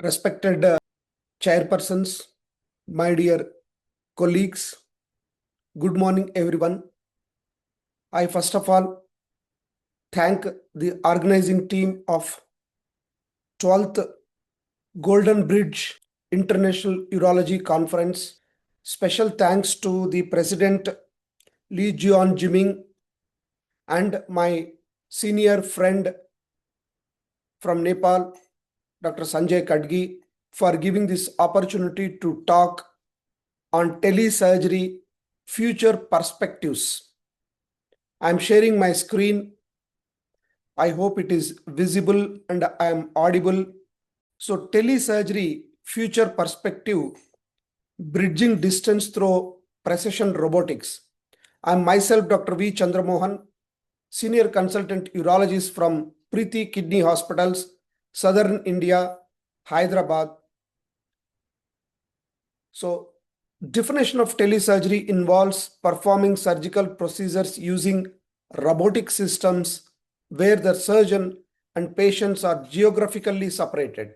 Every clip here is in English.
Respected chairpersons, my dear colleagues, good morning, everyone. I first of all thank the organizing team of 12th Golden Bridge International Urology Conference. Special thanks to the President Lee Jeon Jiming and my senior friend from Nepal, Dr. Sanjay Kadgi, for giving this opportunity to talk on telesurgery future perspectives. I am sharing my screen. I hope it is visible and I am audible. So telesurgery future perspective, bridging distance through precision robotics. I am myself Dr.V. Chandra Mohan, senior consultant urologist from Preeti Kidney Hospitals, Southern India, Hyderabad. So definition of telesurgery involves performing surgical procedures using robotic systems where the surgeon and patients are geographically separated.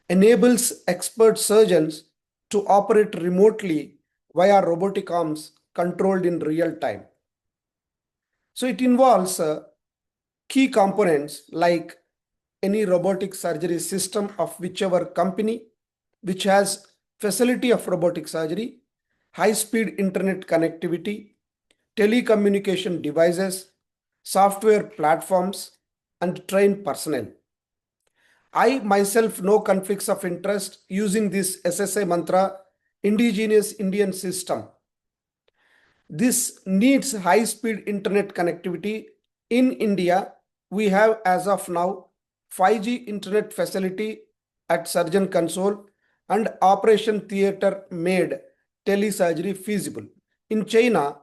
Enables expert surgeons to operate remotely via robotic arms controlled in real time. So it involves key components like any robotic surgery system of whichever company which has facility of robotic surgery, high-speed internet connectivity, telecommunication devices, software platforms, and trained personnel. I myself know conflicts of interest using this SSI mantra, indigenous Indian system. This needs high-speed internet connectivity. In India, we have as of now 5G internet facility at surgeon console and operation theater made telesurgery feasible. In China,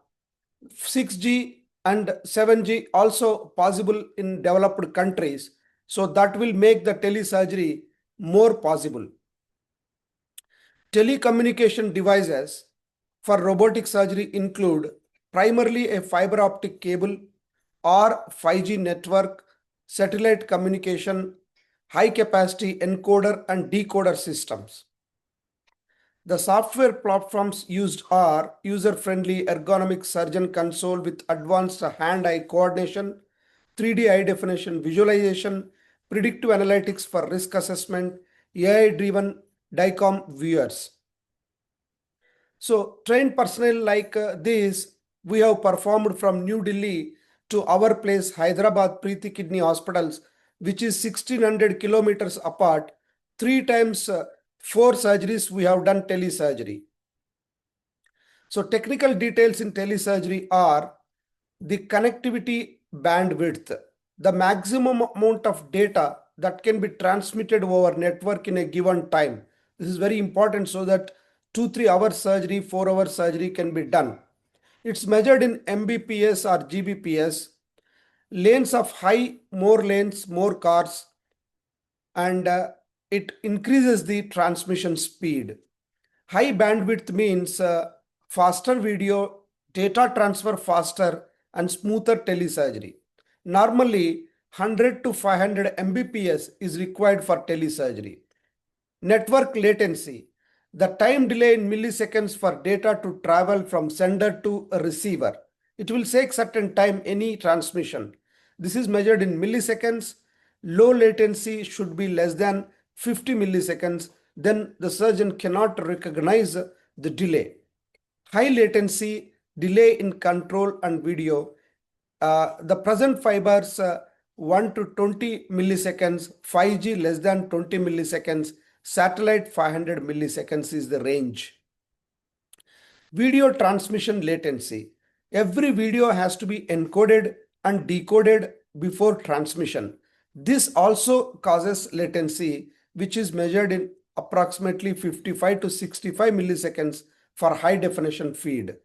6G and 7G also possible in developed countries. So that will make the telesurgery more possible. Telecommunication devices for robotic surgery include primarily a fiber optic cable or 5G network, satellite communication, high capacity encoder and decoder systems. The software platforms used are user-friendly ergonomic surgeon console with advanced hand-eye coordination, 3D high definition visualization, predictive analytics for risk assessment, AI-driven DICOM viewers. So trained personnel like this, we have performed from New Delhi to our place, Hyderabad Preeti Kidney Hospitals, which is 1600 kilometers apart. 3 times 4 surgeries we have done telesurgery. So technical details in telesurgery are the connectivity bandwidth, the maximum amount of data that can be transmitted over network in a given time. This is very important so that 2-3 hours surgery, 4 hours surgery can be done. It's measured in MBPS or GBPS. Lanes of high, more lanes, more cars, and it increases the transmission speed. High bandwidth means faster video, data transfer faster, and smoother telesurgery. Normally, 100 to 500 Mbps is required for telesurgery. Network latency, the time delay in milliseconds for data to travel from sender to a receiver. It will take certain time any transmission. This is measured in milliseconds. Low latency should be less than 50 milliseconds. Then the surgeon cannot recognize the delay. High latency, delay in control and video. The present fibers 1 to 20 milliseconds, 5G less than 20 milliseconds, satellite 500 milliseconds is the range. Video transmission latency. Every video has to be encoded and decoded before transmission. This also causes latency, which is measured in approximately 55 to 65 milliseconds for high definition feed.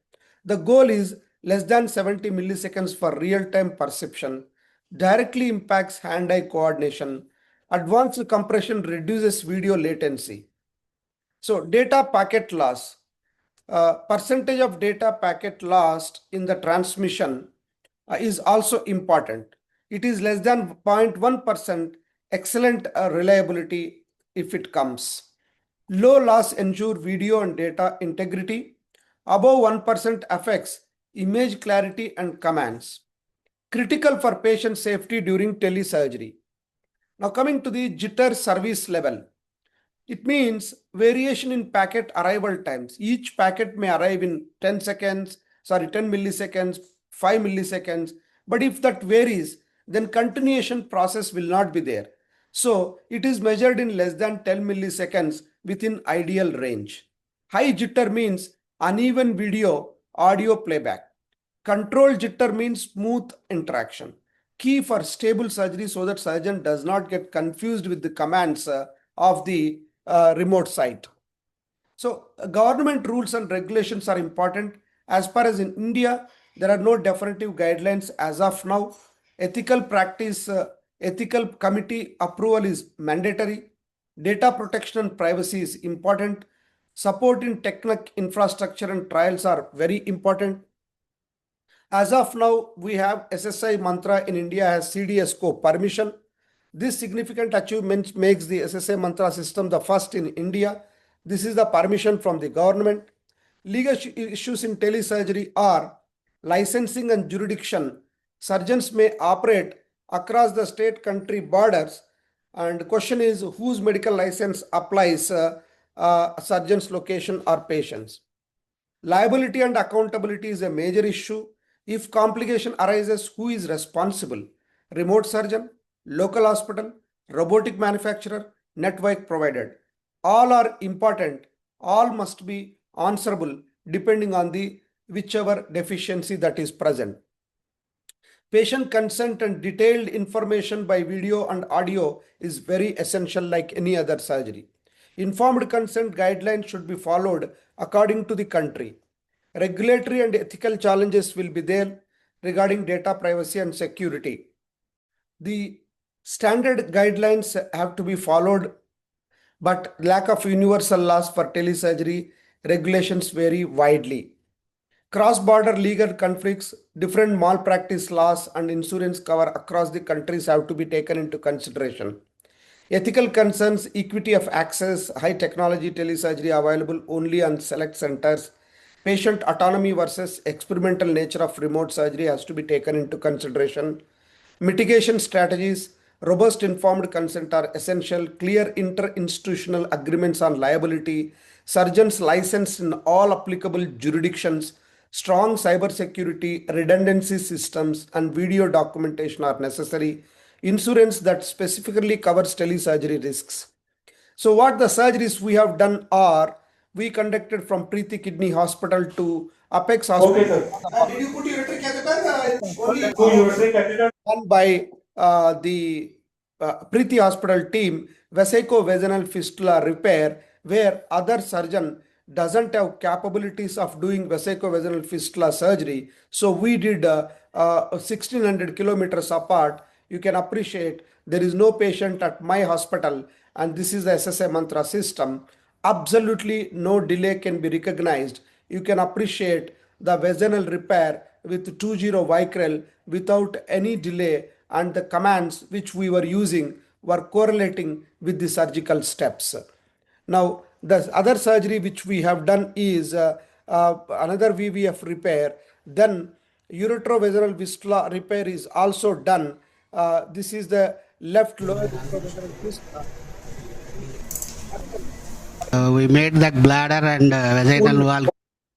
The goal is less than 70 milliseconds for real-time perception, directly impacts hand-eye coordination. Advanced compression reduces video latency. So data packet loss. Percentage of data packet lost in the transmission is also important. It is less than 0.1%, excellent reliability if it comes. Low loss ensure video and data integrity. Above 1% affects image clarity and commands. Critical for patient safety during telesurgery. Now coming to the jitter service level. It means variation in packet arrival times. Each packet may arrive in 10 milliseconds, 5 milliseconds. But if that varies, then continuation process will not be there. So it is measured in less than 10 milliseconds within ideal range. High jitter means uneven video audio playback. Control jitter means smooth interaction. Key for stable surgery so that surgeon does not get confused with the commands of the remote site. So government rules and regulations are important. As far as in India, there are no definitive guidelines as of now. Ethical practice, ethical committee approval is mandatory. Data protection and privacy is important. Support in technical infrastructure and trials are very important. As of now, we have SSI Mantra in India has CDSCO permission. This significant achievement makes the SSI Mantra system the first in India. This is the permission from the government. Legal issues in telesurgery are licensing and jurisdiction. Surgeons may operate across the state country borders. And the question is whose medical license applies surgeon's location or patients. Liability and accountability is a major issue. If complication arises, who is responsible? Remote surgeon, local hospital, robotic manufacturer, network provided. All are important. All must be answerable depending on the whichever deficiency that is present. Patient consent and detailed information by video and audio is very essential like any other surgery. Informed consent guidelines should be followed according to the country. Regulatory and ethical challenges will be there regarding data privacy and security. The standard guidelines have to be followed, but lack of universal laws for telesurgery regulations vary widely. Cross-border legal conflicts, different malpractice laws and insurance cover across the countries have to be taken into consideration. Ethical concerns, equity of access, high technology telesurgery available only on select centers, patient autonomy versus experimental nature of remote surgery has to be taken into consideration. Mitigation strategies, robust informed consent are essential, clear interinstitutional agreements on liability, surgeons licensed in all applicable jurisdictions, strong cybersecurity, redundancy systems, and video documentation are necessary. Insurance that specifically covers telesurgery risks. So what the surgeries we have done are, we conducted from Preeti Kidney Hospital to Apex Hospital. Okay, sir. Did you put ureteric catheter? Only So you were saying catheter? done by the Preeti Hospital team, vesico-vaginal fistula repair, where other surgeon doesn't have capabilities of doing vesico-vaginal fistula surgery. So we did 1600 kilometers apart. You can appreciate there is no patient at my hospital, and this is the SSI Mantra system. Absolutely no delay can be recognized. You can appreciate the vaginal repair with 20 Vicryl without any delay, and the commands which we were using were correlating with the surgical steps. Now, the other surgery which we have done is another VVF repair. Then ureterovaginal fistula repair is also done. This is the left lower ureterovaginal fistula. We made the bladder and vaginal wall.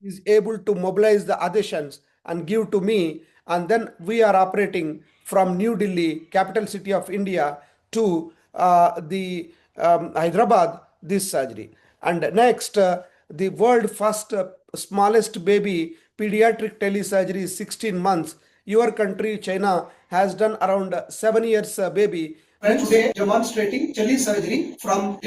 Is able to mobilize the adhesions and give to me, and then we are operating from New Delhi, capital city of India, to the Hyderabad, this surgery. And next, the world first smallest baby pediatric telesurgery is 16 months. Your country, China, has done around 7 years baby. Today demonstrating telesurgery from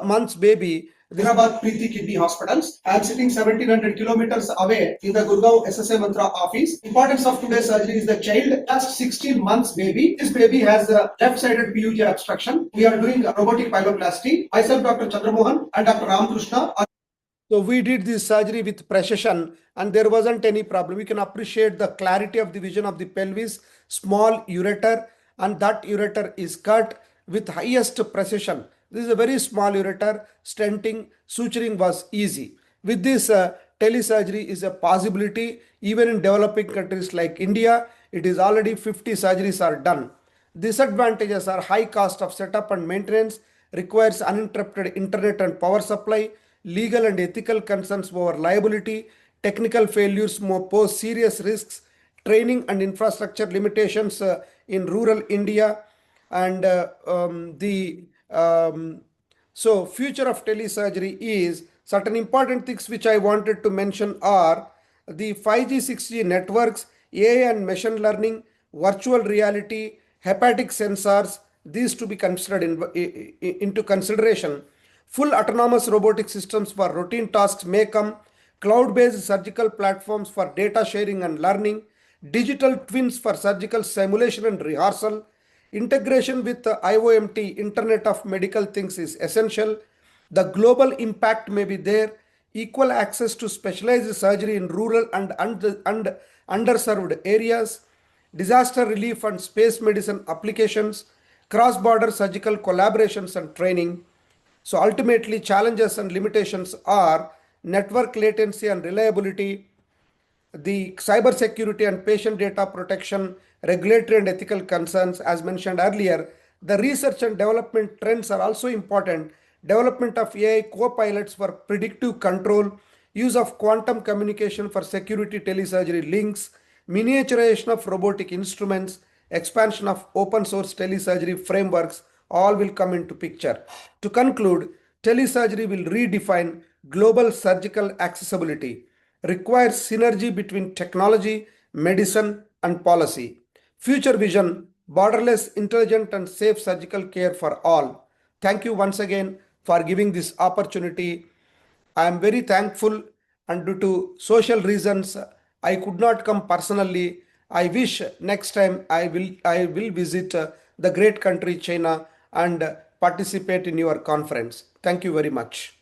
Months baby. Hyderabad Preeti Kidney Hospitals. I am sitting 1700 kilometers away in the Gurgaon SSI Mantra office. Importance of today's surgery is the child just 16 months baby. This baby has a left-sided PUJ obstruction. We are doing a robotic pyeloplasty. Myself, Dr. Chandra and Dr. Ramakrishna. So we did this surgery with precision and there wasn't any problem. We can appreciate the clarity of the vision of the pelvis, small ureter, and that ureter is cut with highest precision. This is a very small ureter. Stenting, suturing was easy. With this, telesurgery is a possibility even in developing countries like India. It is already 50 surgeries are done. Disadvantages are high cost of setup and maintenance, requires uninterrupted internet and power supply, legal and ethical concerns over liability, technical failures may pose serious risks, training and infrastructure limitations in rural India, and so future of telesurgery is certain important things which I wanted to mention are the 5G 6G networks, AI and machine learning, virtual reality, hepatic sensors, these to be considered into consideration. Full autonomous robotic systems for routine tasks may come, cloud-based surgical platforms for data sharing and learning, digital twins for surgical simulation and rehearsal, integration with the IoMT, Internet of Medical Things is essential. The global impact may be there. Equal access to specialized surgery in rural and underserved areas, disaster relief and space medicine applications, cross-border surgical collaborations and training. So ultimately, challenges and limitations are network latency and reliability, the cybersecurity and patient data protection, regulatory and ethical concerns, as mentioned earlier. The research and development trends are also important. Development of AI co-pilots for predictive control, use of quantum communication for security telesurgery links, miniaturization of robotic instruments, expansion of open source telesurgery frameworks, all will come into picture. To conclude, telesurgery will redefine global surgical accessibility, requires synergy between technology, medicine, and policy. Future vision, borderless, intelligent, and safe surgical care for all. Thank you once again for giving this opportunity. I am very thankful, and due to social reasons, I could not come personally. I wish next time I will visit the great country China and participate in your conference. Thank you very much.